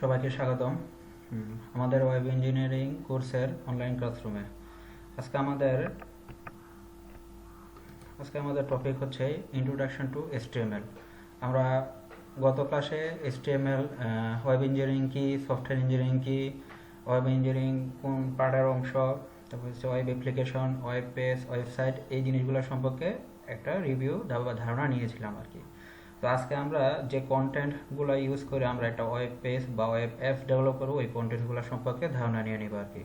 সবাইকে স্বাগতম আমাদের ওয়েব ইঞ্জিনিয়ারিং কোর্সের অনলাইন ক্লাসরুমে। আজকে আমাদের টপিক হচ্ছে ইন্ট্রোডাকশন টু HTML। আমরা গত ক্লাসে HTML, ওয়েব ইঞ্জিনিয়ারিং কি, সফটওয়্যার ইঞ্জিনিয়ারিং কি, ওয়েব ইঞ্জিনিয়ারিং কোন পার্টের অংশ, তারপর হচ্ছে web application, web page, website, এই জিনিসগুলো সম্পর্কে একটা রিভিউ বা ধারণা নিয়েছিলাম আর কি। তো আজকে আমরা যে কন্টেন্টগুলো ইউজ করে আমরা একটা ওয়েব পেজ বা ওয়েব অ্যাপস ডেভেলপ করবো, ওই কন্টেন্টগুলো সম্পর্কে ধারণা নিয়ে নিব আর কি।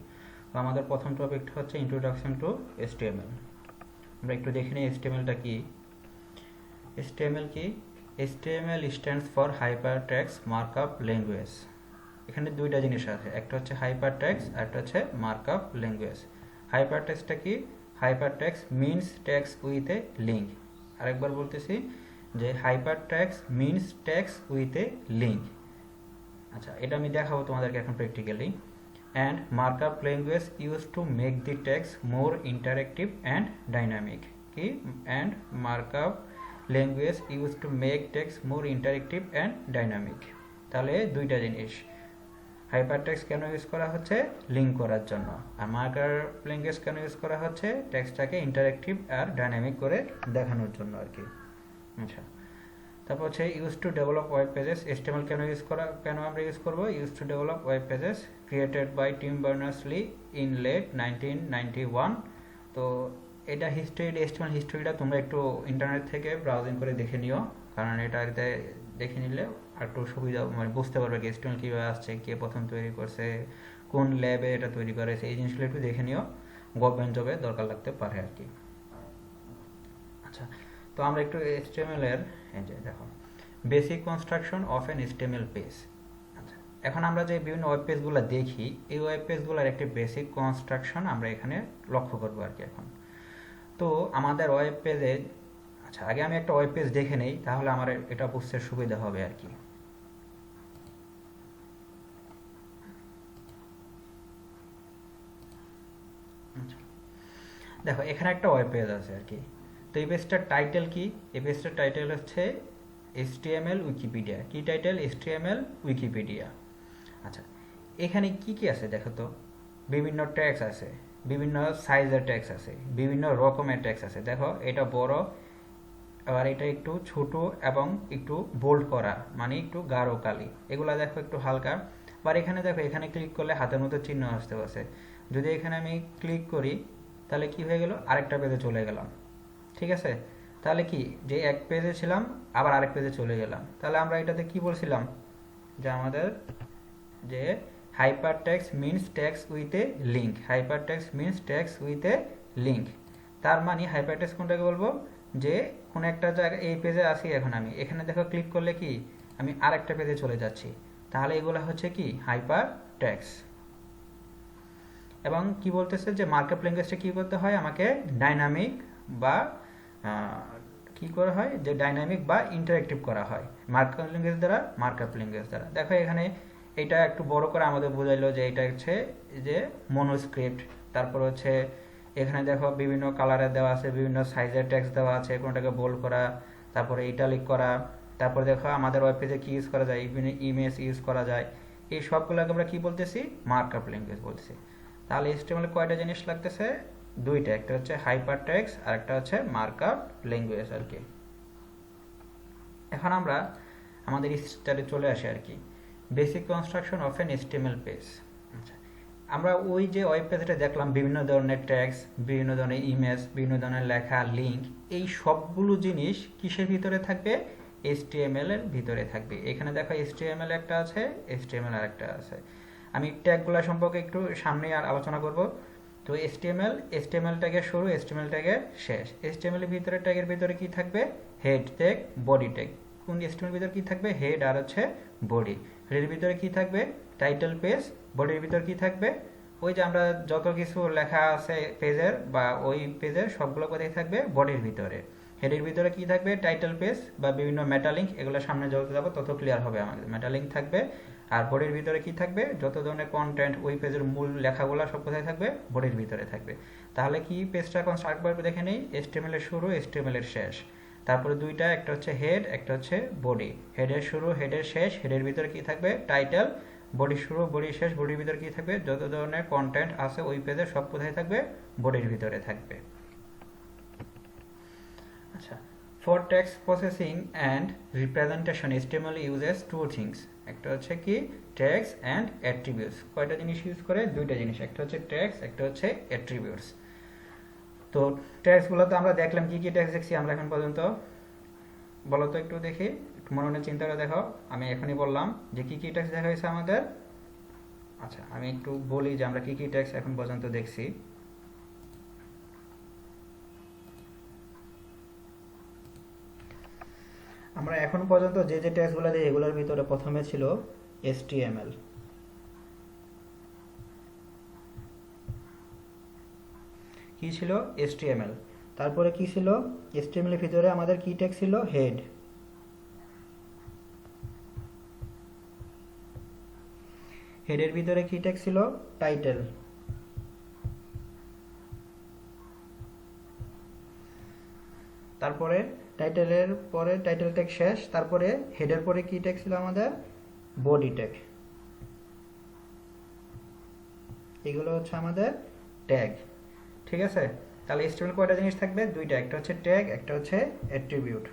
তো আমাদের প্রথম টপিকটা হচ্ছে ইন্ট্রোডাকশন টু HTML। আমরা একটু দেখে নিই HTML-টা কি। HTML কি? HTML stands for hyper text markup language. এখানে দুইটা জিনিস আছে, একটা হচ্ছে হাইপার টেক্সট আর একটা হচ্ছে মার্কআপ ল্যাঙ্গুয়েজ। হাইপার টেক্সটটা কি? Hyper text means text with a link. আরেকবার বলতেছি যে hyper text means text with a link. আচ্ছা, এটা আমি দেখাবো তোমাদেরকে এখন practically. And markup language use to make the text more interactive and dynamic. কি? And markup language use to make text more interactive and dynamic. তাহলে দুইটা জিনিস, হাইপার টেক্সট কেন ইউজ করা হচ্ছে? লিঙ্ক করার জন্য। আর মার্কআপ ল্যাঙ্গুয়েজ কেন ইউজ করা হচ্ছে? টেক্সটটাকে ইন্টারেক্টিভ আর ডাইনামিক করে দেখানোর জন্য আর কি। আচ্ছা, তারপর হচ্ছে use to develop web pages. HTML কেন আমরা ইউজ করব? Use to develop web pages created by Tim Berners Lee in late 1991। তো এটা HTML হিস্ট্রিটা তোমরা একটু ইন্টারনেট থেকে ব্রাউজিং করে দেখে নিও, কারণ এটাতে দেখে নিলে আর একটু সুবিধা, মানে বুঝতে পারবে কি HTML কীভাবে আসছে, কে প্রথম তৈরি করছে, কোন ল্যাবে এটা তৈরি করেছে, এই জিনিসগুলো একটু দেখে নিও, গভর্নমেন্ট জবে দরকার লাগতে পারে আর কি। আচ্ছা, তো আমরা একটু HTML এর এই যে দেখো, basic construction of N HTML page. আচ্ছা, এখন আমরা যে বিভিন্ন ওয়েব পেজগুলো দেখি, এই ওয়েব পেজগুলোর একটি বেসিক কনস্ট্রাকশন আমরা এখানে লক্ষ্য করবো আর কি এখন। তো আমাদের ওয়েব পেজে, আচ্ছা আগে আমি একটা ওয়েব পেজ দেখে নেই, তাহলে আমার এটা বুঝতে সুবিধা হবে আর কি। আচ্ছা, দেখো এখানে একটা ওয়েব পেজ আছে আর কি। তো এই পেজটার টাইটেল কি? এই পেজটার টাইটেল হচ্ছে HTML উইকিপিডিয়া। কি টাইটেল? HTML Wikipedia. আচ্ছা, এখানে কি কি আছে দেখো তো। বিভিন্ন ট্যাগস আছে, বিভিন্ন সাইজের ট্যাগস আছে, বিভিন্ন রকমের ট্যাগস আছে। দেখো এটা বড়, আবার এটা একটু ছোট এবং একটু বোল্ড করা, মানে একটু গাঢ় কালি, এগুলা দেখো একটু হালকা। আবার এখানে দেখো, এখানে ক্লিক করলে হাতের মতো চিহ্ন আসতে পারছে। যদি এখানে আমি ক্লিক করি তাহলে কি হয়ে গেল? আরেকটা পেজে চলে গেলাম। ঠিক আছে, তাহলে কি, যে এক পেজে ছিলাম আবার আরেক পেজে চলে গেলাম। তাহলে আমরা এটাতে কি বলছিলাম যে আমাদের যে hyper text means text with a link. Hyper text means text with a link. তার মানে হাইপার টেক্সট কোনটাকে বলবো? যে কোনো একটা জায়গায় এই পেজে আসি, এখন আমি এখানে দেখো ক্লিক করলে কি আমি আরেকটা পেজে চলে যাচ্ছি। তাহলে এগুলো হচ্ছে কি হাইপার টেক্সট। এবং কি বলতেছে যে মার্কআপ ল্যাঙ্গুয়েজটা কি করতে হয়? আমাকে ডাইনামিক বা কি করা হয়, যে ডাইনামিক বা ইন্টারেক্টিভ করা হয় মার্কআপ ল্যাঙ্গুয়েজ দ্বারা। মার্কআপ ল্যাঙ্গুয়েজ দ্বারা দেখো এখানে এটা একটু বড় করে আমাদের বোঝাইলো যে এটা হচ্ছে যে মনোস্ক্রিপ্ট। তারপর হচ্ছে এখানে দেখো বিভিন্ন কালারের দেওয়া আছে, বিভিন্ন সাইজের টেক্সট দেওয়া আছে, কোনটাকে বোল্ড করা, তারপরে ইটালিক করা। তারপর দেখো আমাদের ওয়েব পেজে কি ইউজ করা যায়, বিভিন্ন ইমেজ ইউজ করা যায়। এই সবগুলোকে আমরা কি বলতেছি? মার্কআপ ল্যাঙ্গুয়েজ বলতেছি। তাহলে HTML কয়টা জিনিস লাগতেছে? দুইটা, একটা হচ্ছে হাইপার টেক্সট আর একটা হচ্ছে মার্কআপ ল্যাঙ্গুয়েজ আর কি। এখন আমরা আমাদের স্টাডি চলে আসি আর কি, basic construction of N HTML page. আচ্ছা, আমরা ওই যে ওয়েব পেজটা দেখলাম, বিভিন্ন ধরনের ট্যাগস, বিভিন্ন ধরনের ইমেজ, বিভিন্ন ধরনের লেখা, লিঙ্ক, এই সবগুলো জিনিস কিসের ভিতরে থাকবে? HTML এর ভিতরে থাকবে। এখানে দেখো HTML একটা আছে, HTML আর একটা আছে। আমি ট্যাগগুলো সম্পর্কে একটু সামনে আর আলোচনা করব। তো HTML ট্যাগের শুরু, HTML ট্যাগের শেষ। HTML এর ভিতরে ট্যাগের ভিতরে কি থাকবে? Head tag, body tag. কোন HTML এর ভিতরে কি থাকবে? হেড আর হচ্ছে বডি। হেডের ভিতরে কি থাকবে? Title page. বডির ভিতরে কি থাকবে? ওই যে আমরা যত কিছু লেখা আছে পেজের বা ওই পেজের সবগুলো কোথায় থাকবে? বডির ভিতরে। হেডের ভিতরে কি থাকবে? টাইটেল পেজ বা বিভিন্ন মেটালিঙ্ক, এগুলো সামনে যত যাবো তত ক্লিয়ার হবে আমাদের। মেটালিঙ্ক থাকবে। আর বডির ভিতরে কি থাকবে? যত ধরনের কন্টেন্ট, ওই পেজের মূল লেখাগুলো সব কোথায় থাকবে? বডির ভিতরে থাকবে। তাহলে কি পেজটা এখন আরেকবার দেখে নেই, HTML এর শুরু, HTML এর শেষ। তারপরে দুইটা, একটা হচ্ছে হেড, একটা হচ্ছে বডি। হেডের শুরু, হেডের শেষ, হেডের ভিতরে কি থাকবে টাইটেল, বডির শুরু, বডির শেষ, বডির ভিতরে কি থাকবে যত ধরনের কন্টেন্ট আছে ওই পেজে সব কোথায় থাকবে বডির ভিতরে থাকবে। আচ্ছা, for text processing and representation HTML uses two things. একটা হচ্ছে কি ট্যাগস অ্যান্ড অ্যাট্রিবিউটস। কয়টা জিনিস ইউজ করে? দুইটা জিনিস, একটা হচ্ছে ট্যাগস, একটা হচ্ছে অ্যাট্রিবিউটস। তো ট্যাগসগুলো তো আমরা দেখলাম, কি কি ট্যাগস দেখছি আমরা এখন পর্যন্ত, বলো তো একটু দেখি, মনে মনে চিন্তা করে দেখো। আমি এখনই বললাম যে কি কি ট্যাগস দেখা হয়েছে আমাদের। আচ্ছা, আমি একটু বলি যে আমরা কি কি ট্যাগস এখন পর্যন্ত দেখছি। আমরা এখন পর্যন্ত যে যে ট্যাগসগুলো দিই এগুলোর ভিতরে প্রথমে ছিল HTML। কি ছিল? HTML। তারপরে কি ছিল? HTML এর ভিতরে আমাদের কি ট্যাগ ছিল? হেড। হেডের ভিতরে কি ট্যাগ ছিল? টাইটেল। তারপরে টাইটেলের পরে টাইটেল ট্যাগ শেষ, তারপরে হেডের পরে কি ট্যাগ ছিল আমাদের? Body tag. এগুলো হচ্ছে আমাদের ট্যাগ। ঠিক আছে, তাহলে HTML কয়টা জিনিস থাকবে? দুইটা, একটা হচ্ছে ট্যাগ, একটা হচ্ছে অ্যাট্রিবিউট।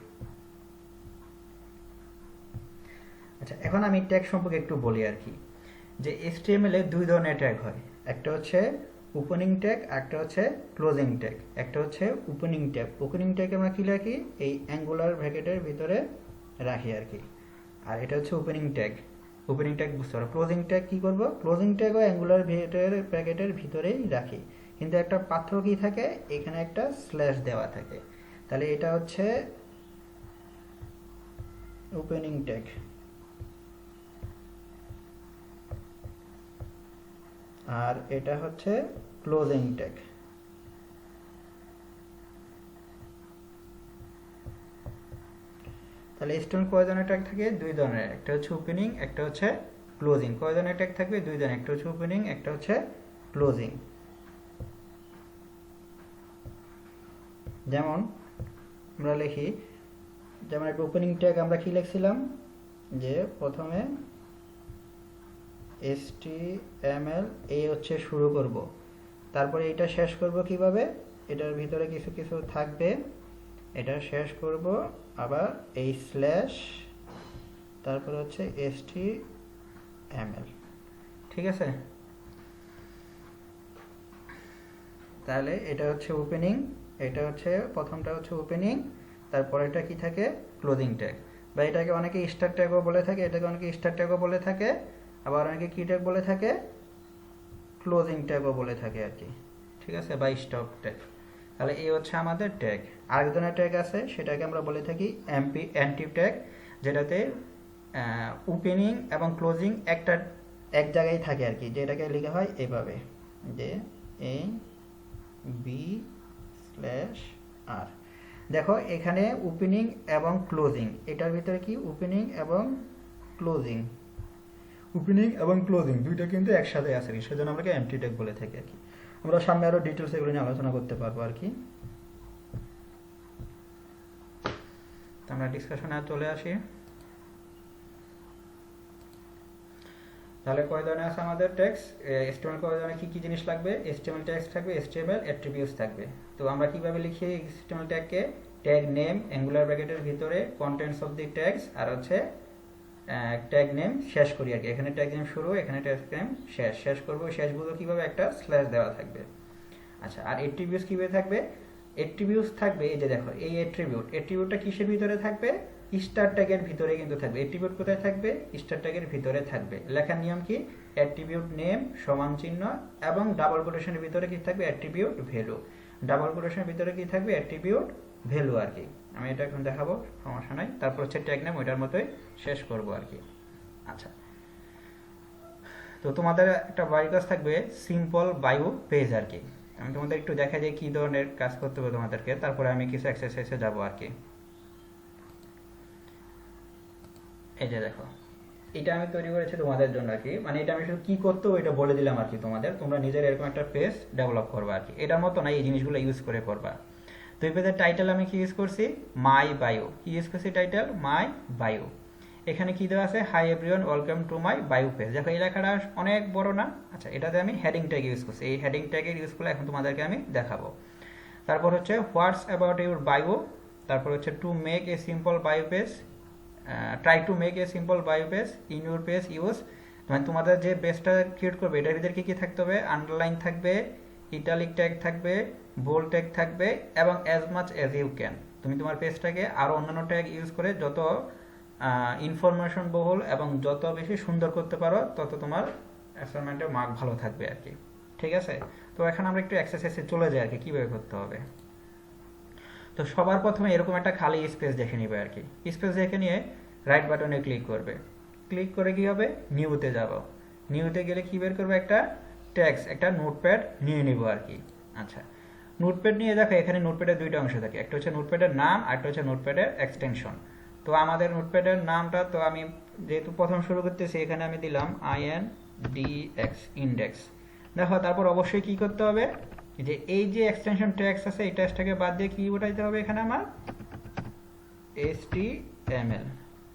আচ্ছা, এখন আমি ট্যাগ সম্পর্কে একটু বলি আর কি, যে HTML এ দুই ধরনের ট্যাগ হয়। একটা হচ্ছে ওপেনিং ট্যাগ, একটা হচ্ছে ক্লোজিং ট্যাগ। একটা হচ্ছে ওপেনিং ট্যাগ। ওপেনিং ট্যাগ আমরা কি রাখি? এই অ্যাঙ্গুলার ব্র্যাকেটের ভিতরে রাখি আর কি। আর এটা হচ্ছে ওপেনিং ট্যাগ। ওপেনিং ট্যাগ বুঝতে পারো। ক্লোজিং ট্যাগ কি করব? ক্লোজিং ট্যাগও অ্যাঙ্গুলার ব্র্যাকেটের ভিতরেই রাখি, কিন্তু একটা পার্থক্য কি থাকে? এখানে একটা স্ল্যাশ দেওয়া থাকে। তাহলে এটা হচ্ছে ওপেনিং ট্যাগ, আর এটা হচ্ছে ক্লোজিং ট্যাগ। তাহলে HTML কয় ধরনের ট্যাগ থাকে? দুই ধরনের, একটা হচ্ছে ওপেনিং, একটা হচ্ছে ক্লোজিং। কয় ধরনের ট্যাগ থাকবে? দুই ধরনের, একটা হচ্ছে ওপেনিং, একটা হচ্ছে ক্লোজিং। যেমন আমরা লিখি, যেমন একটা ওপেনিং ট্যাগ আমরা কি লিখছিলাম, যে প্রথমে HTML এই হচ্ছে শুরু করব, তারপরে এটা শেষ করব কিভাবে? এটার ভিতরে কিছু কিছু থাকবে, এটা শেষ করব আবার এই স্ল্যাশ, তারপরে হচ্ছে HTML। ঠিক আছে, তাহলে এটা হচ্ছে ওপেনিং, এটা হচ্ছে প্রথমটা হচ্ছে ওপেনিং, তারপরে এটা কি থাকে? Closing tag. বা এটাকে অনেকে স্টার ট্যাগও বলে থাকে, এটাকে অনেকে স্টার ট্যাগও বলে থাকে, আবার অনেকে কি ট্যাগ বলে থাকে? ক্লোজিং ট্যাগও বলে থাকে আর কি। ঠিক আছে, বা স্টপ ট্যাগ। তাহলে এই হচ্ছে আমাদের ট্যাগ। আরেক ধরনের ট্যাগ আছে, সেটাকে আমরা বলে থাকি অ্যান্টি ট্যাগ, যেটাতে ওপেনিং এবং ক্লোজিং এক জায়গায় থাকে আর কি, যেটাকে লেখা হয় এভাবে, যে A/B/R। দেখো এখানে ওপেনিং এবং ক্লোজিং, এটার ভিতরে কি ওপেনিং এবং ক্লোজিং, ওপেনিং এবং ক্লোজিং দুইটা কিন্তু একসাথে আছে, সেজন্য আমরা এমটি ট্যাগ বলে থাকি আর কি। আমরা সামনে আরো ডিটেলস এগুলো নিয়ে আলোচনা করতে পারবো আর কি। তো আমরা ডিসকাশনে চলে আসি। তাহলে কয় ধরনের আছে আমাদের ট্যাগস? HTML কয় ধরনের, কি কি জিনিস লাগবে? HTML ট্যাগস থাকবে, HTML অ্যাট্রিবিউটস থাকবে। তো আমরা কিভাবে লিখি HTML ট্যাগকে? ট্যাগ নেম অ্যাঙ্গুলার ব্র্যাকেটের ভিতরে কন্টেন্টস অফ দি ট্যাগস, আর হচ্ছে ট্যাগ নেম শেষ করি আর কি। এখানে ট্যাগ নেম শুরু, এখানে ট্যাগ নেম শেষ। শেষ করবো, শেষগুলো কিভাবে? একটা স্ল্যাশ দেওয়া থাকবে। আচ্ছা, আর অ্যাট্রিবিউটস কিভাবে থাকবে? অ্যাট্রিবিউটস থাকবে এই যে দেখো, এই অ্যাট্রিবিউটটা কিসের ভিতরে থাকবে? স্টার ট্যাগের ভিতরে কিন্তু থাকবে। অ্যাট্রিবিউট কোথায় থাকবে? স্টার ট্যাগের ভিতরে থাকবে। লেখার নিয়ম কি? অ্যাট্রিবিউট নেম সমান চিহ্ন এবং ডাবল কোটেশনের ভিতরে কি থাকবে? Attribute value. ডাবল কোটেশনের ভিতরে কি থাকবে? অ্যাট্রিবিউট ভ্যালু আর কি। আমি এটা এখন দেখাবো, সমস্যা নাই। তারপর হচ্ছে ট্যাগ নেম, ওইটার মতোই শেষ করব আর কি। আচ্ছা, তো তোমাদের একটা বাড়ির কাজ থাকবে সিম্পল বায়ো পেজ আর কি। আমি তোমাদের একটু দেখা যায় কি ধরনের কাজ করতে হবে তোমাদেরকে, তারপরে আমি কিছু এক্সারসাইজে যাব আর কি। এই যে দেখো, এটা আমি তৈরি করেছি তোমাদের জন্য আর কি, মানে এটা আমি শুধু কি করতে হবে এটা বলে দিলাম আর কি তোমাদের। তোমরা নিজের এরকম একটা পেজ ডেভেলপ করবা আর কি। এটার মতো না, এই জিনিসগুলো ইউজ করে করবা। তো এই পেজের টাইটেল আমি কি ইউজ করছি, মাই বায়ো। কি ইউজ করছি টাইটেল, মাই বায়ো। এখানে কি দেওয়া আছে, hi everyone welcome to my bio page. দেখো এই লেখাটা অনেক বড় না? আচ্ছা, এটাতে আমি হেডিং ট্যাগ ইউজ করছি। এই হেডিং ট্যাগের ইউজ করলে এখন তোমাদেরকে আমি দেখাবো। তারপর হচ্ছে হোয়াটস অ্যাবাউট ইউর বায়ো। তারপর হচ্ছে to make a simple bio page, try to make a simple bio page in your page use. মানে তোমাদের যে পেজটা ক্রিয়েট করবে এটার ভিতরে কি কি থাকতে হবে, আন্ডারলাইন থাকবে, ইটালিক ট্যাগ থাকবে, বোল্ড ট্যাগ থাকবে, এবং as much as you can. তুমি তোমার পেজটাকে আরও অন্যান্য ট্যাগ ইউজ করে যত ইনফরমেশন বহুল এবং যত বেশি সুন্দর করতে পারো তত তোমার অ্যাসাইনমেন্টের মার্ক ভালো থাকবে আর কি। ঠিক আছে, তো এখন আমরা একটু এক্সারসাইজে চলে যাই আর কি, কীভাবে করতে হবে। তো সবার প্রথমে এরকম একটা খালি স্পেস দেখে নিবে আর কি। স্পেস দেখে নিয়ে রাইট বাটনে ক্লিক করবে। ক্লিক করে কি হবে, নিউতে যাব। নিউতে গেলে কি বের করবে, একটা টেক্সট, একটা নোটপ্যাড নিয়ে নিব আর কি। আচ্ছা, নোটপ্যাড নিয়ে দেখো এখানে নোটপ্যাডের দুইটা অংশ থাকে, একটা হচ্ছে নোটপ্যাডের নাম আর একটা হচ্ছে নোটপ্যাডের এক্সটেনশন। তো আমাদের নোটপ্যাডের নামটা তো আমি যেহেতু প্রথম শুরু করতেছি এখানে আমি দিলাম INDEX, ইন্ডেক্স। দেখো তারপর অবশ্যই কি করতে হবে, যে এই যে এক্সটেনশন ট্যাক্স আছে এই ট্যাক্সটাকে বাদ দিয়ে কি উঠাইতে হবে এখানে আমার HTML।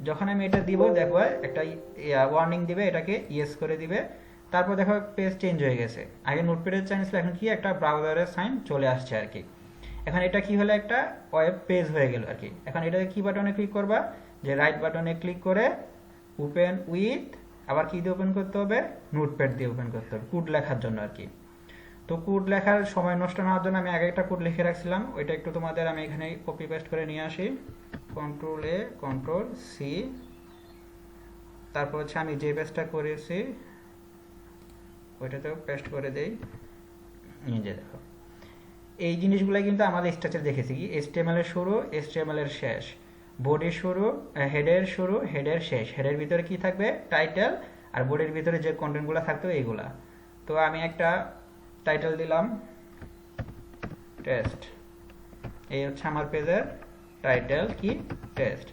যখন আমি এটা দিব দেখো একটা ওয়ার্নিং দিবে, এটাকে ইয়েস করে দিবে। তারপর দেখো পেজ চেঞ্জ হয়ে গেছে। আগে নোটপ্যাডের সাইন ছিল, এখন কি একটা ব্রাউজারের সাইন চলে আসছে আর কি। এখন এটা কি হলো, একটা ওয়েব পেজ হয়ে গেল আর কি। এখন এটাকে কি বাটনে ক্লিক করবা, যে রাইট বাটনে ক্লিক করে ওপেন উইথ, আবার কি দিয়ে ওপেন করতে হবে, নোটপ্যাড দিয়ে ওপেন করতে হবে কোড লেখার জন্য আর কি। তো কোড লেখার সময় নষ্ট না হওয়ার জন্য আমি আগে একটা কোড লিখে রাখছিলাম, ওইটা একটু তোমাদের আমি এখানে কপি পেস্ট করে নিয়ে আসি। Ctrl+A Ctrl+C, তারপর হচ্ছে আমি যে পেজটা করেছি ওইটাতেও পেস্ট করে দেই। নিজে দেখো এই জিনিসগুলো কিন্তু আমাদের স্ট্রাকচার দেখেছি কি, HTML এর শুরু, HTML এর শেষ, বডির শুরু, হেডের শুরু, হেডের শেষ, হেডের ভিতরে কি থাকবে, টাইটেল, আর বডির ভিতরে যে কন্টেন্টগুলো থাকবে এইগুলা। তো আমি একটা টাইটেল দিলাম টেস্ট, এই হচ্ছে আমার পেজের টাইটেল কি, টেস্ট।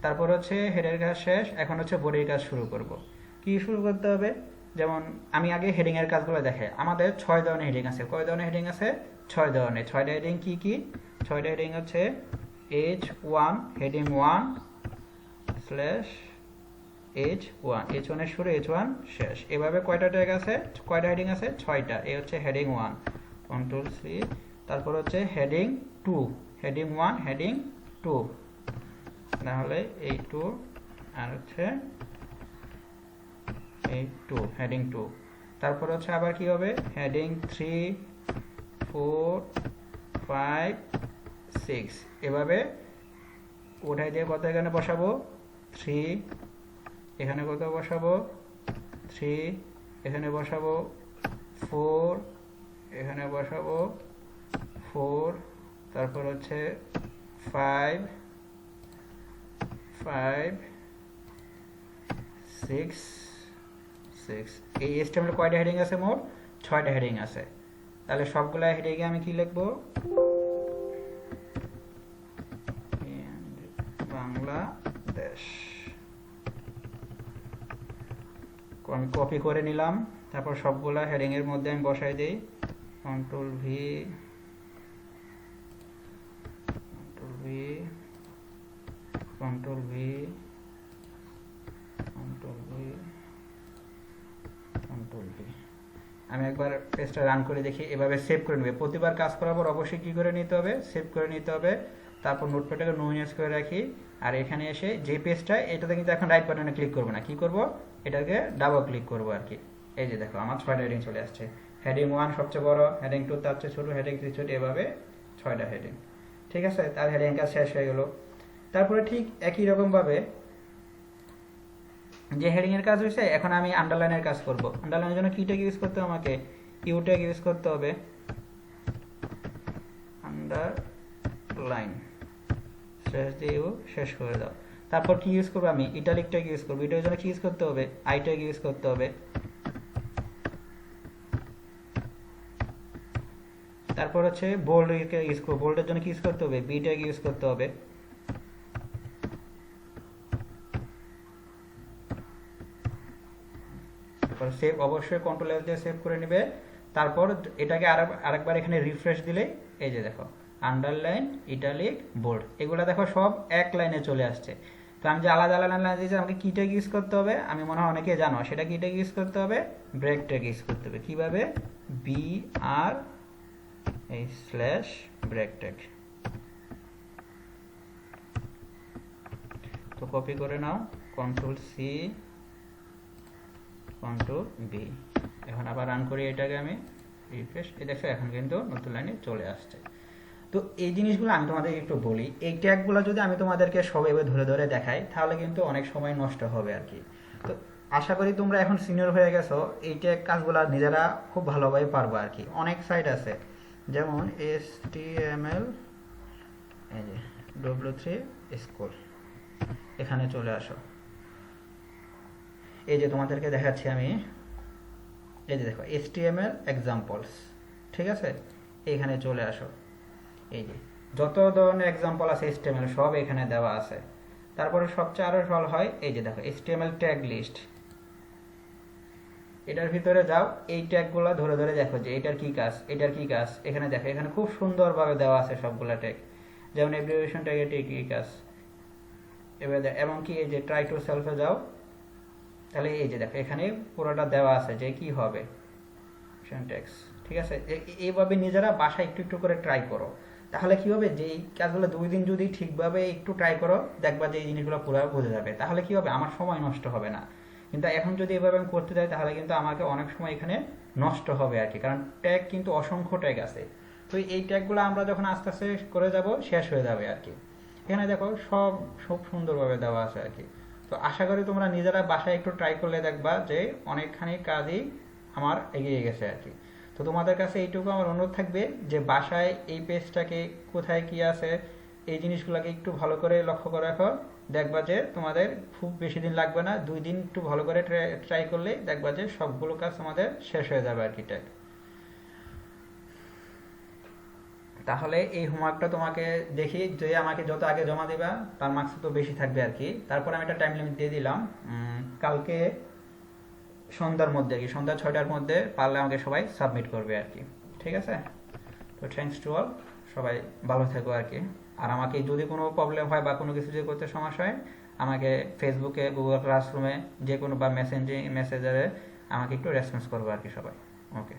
তারপর হচ্ছে হেডের কাজ শেষ, এখন হচ্ছে বডির কাজ শুরু করব। কি শুরু করতে হবে, যেমন আমি আগে হেডিং এর কাজগুলো দেখে, আমাদের 6 ধরনের হেডিং আছে। কয় ধরনের হেডিং আছে, 6 ধরনের। 6টা হেডিং কি কি, 6টা হেডিং হচ্ছে H1, heading 1 slash H1, H1 এর শুরু, H1 শেষ। এভাবে কয়টা ট্যাগ আছে, কয়টা হেডিং আছে, 6টা। এই হচ্ছে হেডিং 1, Ctrl+C। তারপর হচ্ছে হেডিং 2, হেডিং 1, হেডিং 2, তাহলে এই 2, আর হচ্ছে এই 2, হেডিং 2। তারপর হচ্ছে আবার কি হবে, হেডিং 3, 4, 5, 6। এভাবে উঠাই দিয়ে কত এখানে বসাবো, 3, এখানে কত বসাবো, 3, এখানে বসাবো 4, এখানে বসাবো 4, তারপর হচ্ছে 5, 6, 6। এই HTML কয়টা হেডিং আছে, মোট 6টা হেডিং আছে। তাহলে সবগুলা হেডিংয়ে আমি কি লিখবো, বাংলাদেশ। আমি কপি করে নিলাম, তারপর সবগুলা হেডিং এর মধ্যে আমি বসাই দেই, Ctrl+V, Ctrl+V, Ctrl+V, Ctrl+V, Ctrl+V। আমি একবার পেজটা রান করে দেখি, এভাবে সেভ করে নেবে। প্রতিবার কাজ করার পর অবশ্যই কি করে নিতে হবে, সেভ করে নিতে হবে। তারপর নোটপ্যাডটাকে নো ইউজ করে রাখি, আর এখানে এসে যে পেজটা, এটাতে কিন্তু এখন রাইট বাটনে ক্লিক করবো না, কি করব, এটাকে ডাবল ক্লিক করবো আর কি। এই যে দেখো আমার 6টা হেডিং চলে আসছে। হেডিং 1 সবচেয়ে বড়, হেডিং 2 তার চেয়ে ছোট, হেডিং 3 ছোট, এভাবে 6টা হেডিং। ঠিক আছে, তার হেডিং কাজ শেষ হয়ে গেল। তারপরে ঠিক একই রকম ভাবে যে হেডিং এর কাজ হয়েছে, এখন আমি আন্ডারলাইনের কাজ করব। আন্ডারলাইনের জন্য কি ট্যাগ ইউজ করতে হবে, আমাকে ইউ ট্যাগ ইউজ করতে হবে। আন্ডারলাইন শেষ দিয়ে ইউ শেষ করে দাও। তারপর কি ইউজ করবো, আমি ইটালিক ট্যাগ ইউজ করবো। এটার জন্য কি ইউজ করতে হবে, আই ট্যাগ ইউজ করতে হবে। তারপর হচ্ছে বোল্ড ইউজ করবো, বোল্ডের জন্য কি ইউজ করতে হবে, বি ট্যাগ ইউজ করতে হবে। সেভ অবশ্যই Ctrl+S দিয়ে সেভ করে নেবে। তারপর এটাকে আরেকবার এখানে রিফ্রেশ দিলে এই যে দেখো আন্ডারলাইন, ইটালিক, বোল্ড, এগুলো দেখো সব এক লাইনে চলে আসছে। তো আমি যে আলাদা আলাদা লাইন দিয়েছি, আমাকে কি ট্যাগ ইউজ করতে হবে, আমি মনে হয় অনেকে জানো, সেটা কি ট্যাগ ইউজ করতে হবে, ব্রেক ট্যাগ ইউজ করতে হবে। কিভাবে, BR এই স্ল্যাশ ব্রেক ট্যাগ। তো কপি করে নাও, Ctrl+C, Ctrl+V। এখন আবার রান করি এটাকে, আমি রিফ্রেশ, এই দেখো এখন কিন্তু নতুন লাইনে চলে আসছে। তো এই জিনিসগুলো আমি তোমাদেরকে একটু বলি, এই ট্যাগগুলো যদি আমি তোমাদেরকে সবাইভাবে ধরে ধরে দেখাই তাহলে কিন্তু অনেক সময় নষ্ট হবে আর কি। তো আশা করি তোমরা এখন সিনিয়র হয়ে গেছো, এই ট্যাগ কাজগুলো নিজেরা খুব ভালোভাবে পারবা আর কি। অনেক সাইট আছে, যেমন HTML, এই যে W3 স্কুল, এখানে চলে আসো। এই যে তোমাদেরকে দেখাচ্ছি আমি, এই যে দেখো HTML এক্সাম্পলস, ঠিক আছে, এইখানে চলে আসো। এই যে যত ধরনের এক্সাম্পল আছে HTML সব এখানে দেওয়া আছে। তারপরে সবচেয়ে আরো সহজ হয়, এই যে দেখো HTML ট্যাগ লিস্ট, এটার ভিতরে যাও, এই ট্যাগগুলো ধরে ধরে দেখো যে এটার কি কাজ, এটার কি কাজ, এখানে দেখো এখানে খুব সুন্দরভাবে দেওয়া আছে সবগুলা ট্যাগ। যেমন অ্যাব্রিভিয়েশন ট্যাগ, এটি কি কাজ, এবার এমনকি এই যে ট্রাই টু সেলফে যাও, তাহলে এই যে দেখো এখানে পুরোটা দেওয়া আছে যে কি হবে সিনট্যাক্স, ঠিক আছে। এইভাবে নিজেরা বাসায় একটু একটু করে ট্রাই করো, তাহলে কি হবে, যে এই কাজগুলো 2 দিন যদি ঠিকভাবে একটু ট্রাই করো, দেখবা যে এই জিনিসগুলো পুরো বুঝে যাবে। তাহলে কি হবে, আমার সময় নষ্ট হবে না। কিন্তু এখন যদি এভাবে আমি করতে যাই তাহলে কিন্তু আমাকে অনেক সময় এখানে নষ্ট হবে আর কি, কারণ ট্যাগ কিন্তু অসংখ্য ট্যাগ আছে। তো এই ট্যাগগুলো আমরা যখন আস্তে আস্তে করে যাব, শেষ হয়ে যাবে আর কি। এখানে দেখো সব সব সুন্দরভাবে দেওয়া আছে আর কি। তো আশা করি তোমরা নিজেরা বাসায় একটু ট্রাই করলে দেখবা যে অনেকখানি কাজই আমার এগিয়ে গেছে আর কি। তো তোমাদের কাছে এইটুকু আমার অনুরোধ থাকবে যে বাসায় এই পেজটাকে কোথায় কি আছে এই জিনিসগুলোকে একটু ভালো করে লক্ষ্য করে রাখো, দেখবা যে তোমাদের খুব বেশি দিন লাগবে না, 2 দিন একটু ভালো করে ট্রাই করলে দেখবা যে সবগুলো কাজ তোমাদের শেষ হয়ে যাবে আর কি ট্যাগ। তাহলে এই হোমওয়ার্কটা তোমাকে দেখি যে আমাকে যত আগে জমা দিবা তার মার্কস তো বেশি থাকবে আর কি। তারপর আমি একটা টাইম লিমিট দিয়ে দিলাম, কালকে সন্ধ্যার মধ্যে আর কি, সন্ধ্যা 6টার মধ্যে পারলে আমাকে সবাই সাবমিট করবে আর কি, ঠিক আছে। তো থ্যাঙ্কস টু অল, সবাই ভালো থেকো আর কি। আর আমাকে যদি কোনো প্রবলেম হয় বা কোনো কিছু যদি করতে সমস্যা হয়, আমাকে ফেসবুকে, গুগল ক্লাসরুমে, যে কোনো বা মেসেঞ্জারে আমাকে একটু রেসপন্স করবো আর কি সবাই। ওকে।